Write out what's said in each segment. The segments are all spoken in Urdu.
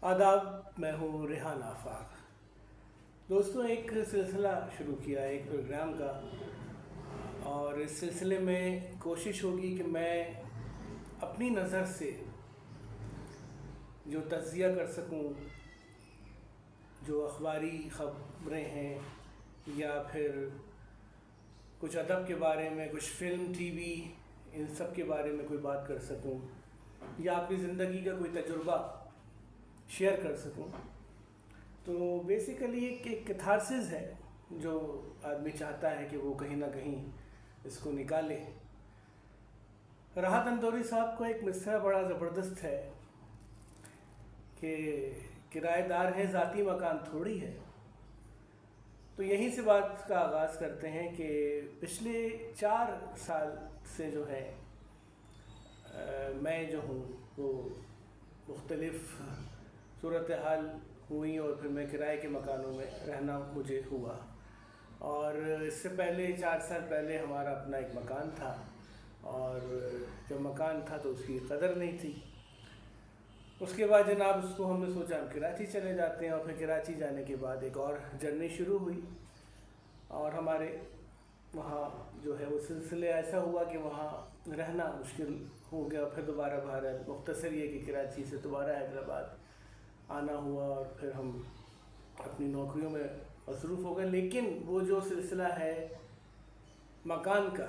آداب، میں ہوں ریحان آفاق۔ دوستوں، ایک سلسلہ شروع کیا ہے ایک پروگرام کا، اور اس سلسلے میں کوشش ہوگی کہ میں اپنی نظر سے جو تجزیہ کر سکوں، جو اخباری خبریں ہیں یا پھر کچھ ادب کے بارے میں، کچھ فلم، ٹی وی، ان سب کے بارے میں کوئی بات کر سکوں، یا اپنی زندگی کا کوئی تجربہ شیئر کر سکوں۔ تو بیسیکلی ایک کیتھارسس ہے جو آدمی چاہتا ہے کہ وہ کہیں نہ کہیں اس کو نکالے۔ راحت اندوری صاحب کو ایک مصرع بڑا زبردست ہے کہ کرایہ دار ہے ذاتی مکان تھوڑی ہے۔ تو یہیں سے بات کا آغاز کرتے ہیں کہ پچھلے 4 سال سے جو ہے میں جو ہوں وہ مختلف صورتحال ہوئی، اور پھر میں کرائے کے مکانوں میں رہنا مجھے ہوا۔ اور اس سے پہلے 4 سال پہلے ہمارا اپنا ایک مکان تھا، اور جب مکان تھا تو اس کی قدر نہیں تھی۔ اس کے بعد جناب اس کو ہم نے سوچا ہم کراچی چلے جاتے ہیں، اور پھر کراچی جانے کے بعد ایک اور جرنی شروع ہوئی، اور ہمارے وہاں جو ہے وہ سلسلے ایسا ہوا کہ وہاں رہنا مشکل ہو گیا۔ پھر دوبارہ بہرحال مختصر یہ کہ کراچی سے دوبارہ حیدرآباد آنا ہوا، اور پھر ہم اپنی نوکریوں میں مصروف ہو گئے۔ لیکن وہ جو سلسلہ ہے مکان کا،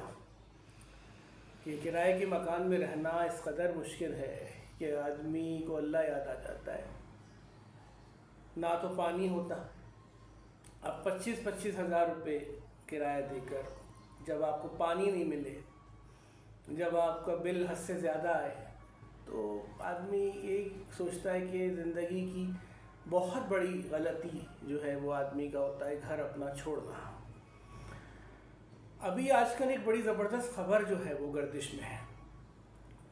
کہ کرائے کے مکان میں رہنا اس قدر مشکل ہے کہ آدمی کو اللہ یاد آ جاتا ہے۔ نہ تو پانی ہوتا، اب 25 ہزار روپے کرایہ دے کر جب آپ کو پانی نہیں ملے، جب آپ کا بل حد سے زیادہ آئے، تو آدمی ایک سوچتا ہے کہ زندگی کی بہت بڑی غلطی جو ہے وہ آدمی کا ہوتا ہے گھر اپنا چھوڑنا۔ ابھی آج کل ایک بڑی زبردست خبر جو ہے وہ گردش میں ہے،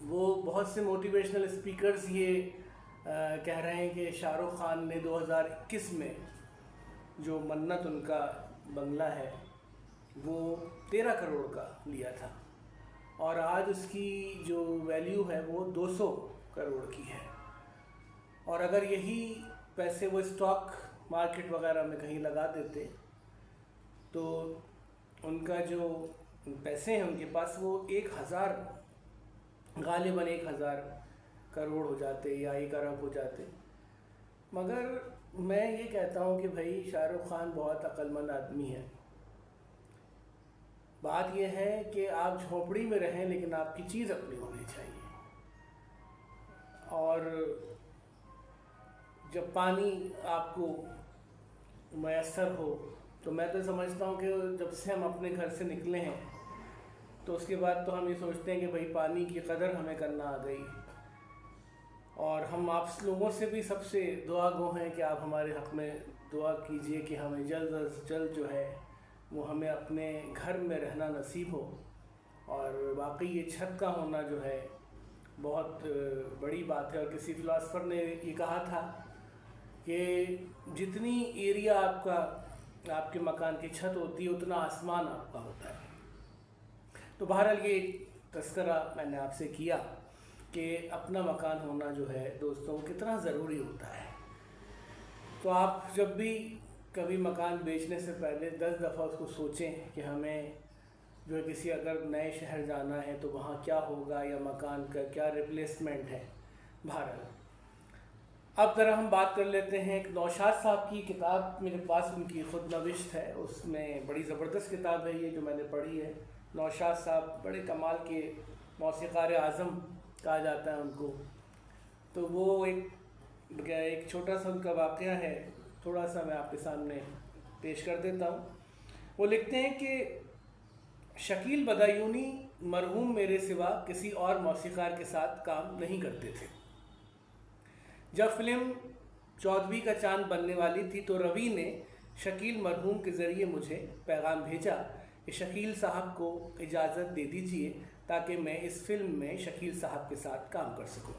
وہ بہت سے موٹیویشنل اسپیکرز یہ کہہ رہے ہیں کہ شاہ رخ خان نے 2021 میں جو منت ان کا بنگلہ ہے وہ 13 کروڑ کا لیا تھا، اور آج اس کی جو ویلیو ہے وہ 200 کروڑ کی ہے۔ اور اگر یہی پیسے وہ اسٹاک مارکیٹ وغیرہ میں کہیں لگا دیتے تو ان کا جو پیسے ہیں ان کے پاس وہ 1000 غالباً 1000 کروڑ ہو جاتے یا 1 ارب ہو جاتے۔ مگر میں یہ کہتا ہوں کہ بھائی شاہ رخ خان بہت عقل مند آدمی ہے۔ بات یہ ہے کہ آپ جھونپڑی میں رہیں لیکن آپ کی چیز اپنی ہونی چاہیے، اور جب پانی آپ کو میسر ہو تو میں تو سمجھتا ہوں کہ جب سے ہم اپنے گھر سے نکلے ہیں تو اس کے بعد تو ہم یہ سوچتے ہیں کہ بھائی پانی کی قدر ہمیں کرنا آ گئی، اور ہم آپ لوگوں سے بھی سب سے دعا گو ہیں کہ آپ ہمارے حق میں دعا کیجئے کہ ہمیں جلد از جلد جو ہے وہ ہمیں اپنے گھر میں رہنا نصیب ہو۔ اور واقعی یہ چھت کا ہونا جو ہے بہت بڑی بات ہے، اور کسی فلاسفر نے یہ کہا تھا کہ جتنی ایریا آپ کے مکان کی چھت ہوتی ہے اتنا آسمان آپ کا ہوتا ہے۔ تو بہرحال یہ ایک تذکرہ میں نے آپ سے کیا کہ اپنا مکان ہونا جو ہے دوستوں کتنا ضروری ہوتا ہے۔ تو آپ جب بھی کبھی مکان بیچنے سے پہلے 10 دفعہ اس کو سوچیں کہ ہمیں جو ہے کسی اگر نئے شہر جانا ہے تو وہاں کیا ہوگا، یا مکان کا کیا ریپلیسمنٹ ہے۔ بہرحال اب ذرا ہم بات کر لیتے ہیں ایک نوشاد صاحب کی کتاب، میرے پاس ان کی خود نوشت ہے، اس میں بڑی زبردست کتاب ہے یہ جو میں نے پڑھی ہے۔ نوشاد صاحب بڑے کمال کے موسیقار اعظم کہا جاتا ہے ان کو۔ تو وہ ایک چھوٹا سا ان کا واقعہ ہے، تھوڑا سا میں آپ کے سامنے پیش کر دیتا ہوں۔ وہ لکھتے ہیں کہ شکیل بدایونی مرحوم میرے سوا کسی اور موسیقار کے ساتھ کام نہیں کرتے تھے۔ جب فلم چودھویں کا چاند بننے والی تھی تو روی نے شکیل مرحوم کے ذریعے مجھے پیغام بھیجا کہ شکیل صاحب کو اجازت دے دیجئے تاکہ میں اس فلم میں شکیل صاحب کے ساتھ کام کر سکوں۔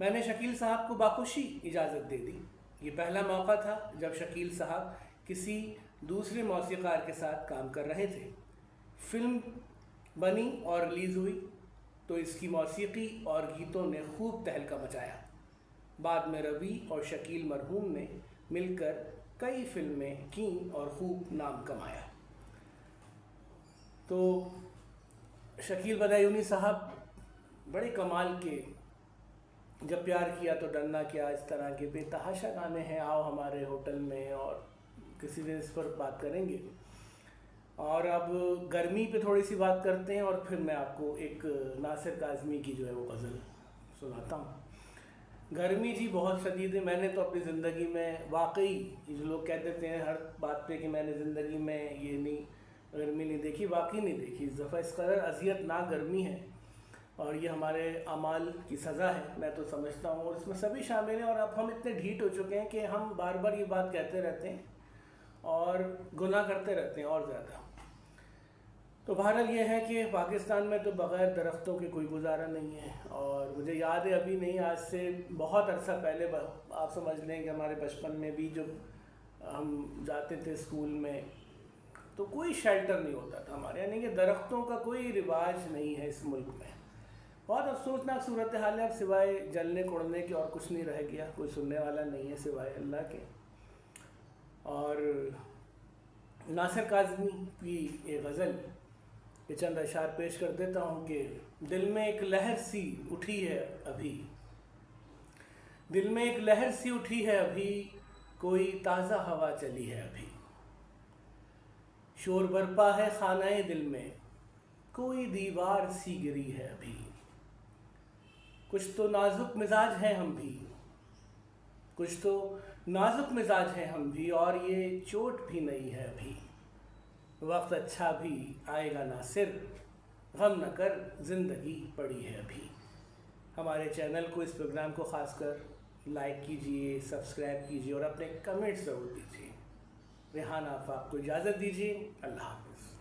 میں نے شکیل صاحب کو باخوشی اجازت دے دی۔ یہ پہلا موقع تھا جب شکیل صاحب کسی دوسرے موسیقار کے ساتھ کام کر رہے تھے۔ فلم بنی اور ریلیز ہوئی تو اس کی موسیقی اور گیتوں نے خوب تہلکہ مچایا۔ بعد میں روی اور شکیل مرحوم نے مل کر کئی فلمیں کیں اور خوب نام کمایا۔ تو شکیل بدایونی صاحب بڑے کمال کے، جب پیار کیا تو ڈرنا کیا، اس طرح کے بے تحاشا گانے ہیں، آؤ ہمارے ہوٹل میں، اور کسی دن اس پر بات کریں گے۔ اور اب گرمی پہ تھوڑی سی بات کرتے ہیں، اور پھر میں آپ کو ایک ناصر کاظمی کی جو ہے وہ غزل سناتا ہوں۔ گرمی جی بہت شدید ہے، میں نے تو اپنی زندگی میں واقعی، جو لوگ کہہ دیتے ہیں ہر بات پہ کہ میں نے زندگی میں یہ نہیں گرمی نہیں دیکھی، واقعی نہیں دیکھی۔ اس دفعہ اس قدر اذیت ناک گرمی ہے، اور یہ ہمارے اعمال کی سزا ہے، میں تو سمجھتا ہوں، اور اس میں سبھی شامل ہیں۔ اور اب ہم اتنے ڈھیٹ ہو چکے ہیں کہ ہم بار بار یہ بات کہتے رہتے ہیں اور گناہ کرتے رہتے ہیں اور زیادہ۔ تو بہرحال یہ ہے کہ پاکستان میں تو بغیر درختوں کے کوئی گزارا نہیں ہے، اور مجھے یاد ہے ابھی نہیں، آج سے بہت عرصہ پہلے، آپ سمجھ لیں کہ ہمارے بچپن میں بھی جب ہم جاتے تھے اسکول میں تو کوئی شیلٹر نہیں ہوتا تھا ہمارے، یعنی کہ درختوں کا کوئی رواج نہیں ہے اس ملک میں۔ بہت افسوسناک صورتحال ہے، اب سوائے جلنے کوڑنے کے اور کچھ نہیں رہ گیا، کوئی سننے والا نہیں ہے سوائے اللہ کے۔ اور ناصر کاظمی کی ایک غزل کے چند اشعار پیش کر دیتا ہوں کہ دل میں ایک لہر سی اٹھی ہے ابھی، دل میں ایک لہر سی اٹھی ہے ابھی، کوئی تازہ ہوا چلی ہے ابھی، شور برپا ہے خانہ دل میں، کوئی دیوار سی گری ہے ابھی، کچھ تو نازک مزاج ہیں ہم بھی، کچھ تو نازک مزاج ہیں ہم بھی، اور یہ چوٹ بھی نہیں ہے ابھی، وقت اچھا بھی آئے گا ناصر، غم نہ کر زندگی پڑی ہے ابھی۔ ہمارے چینل کو، اس پروگرام کو خاص کر لائک کیجئے، سبسکرائب کیجئے، اور اپنے کمنٹ ضرور دیجئے۔ ریحان آفاق کو اجازت دیجئے، اللہ حافظ۔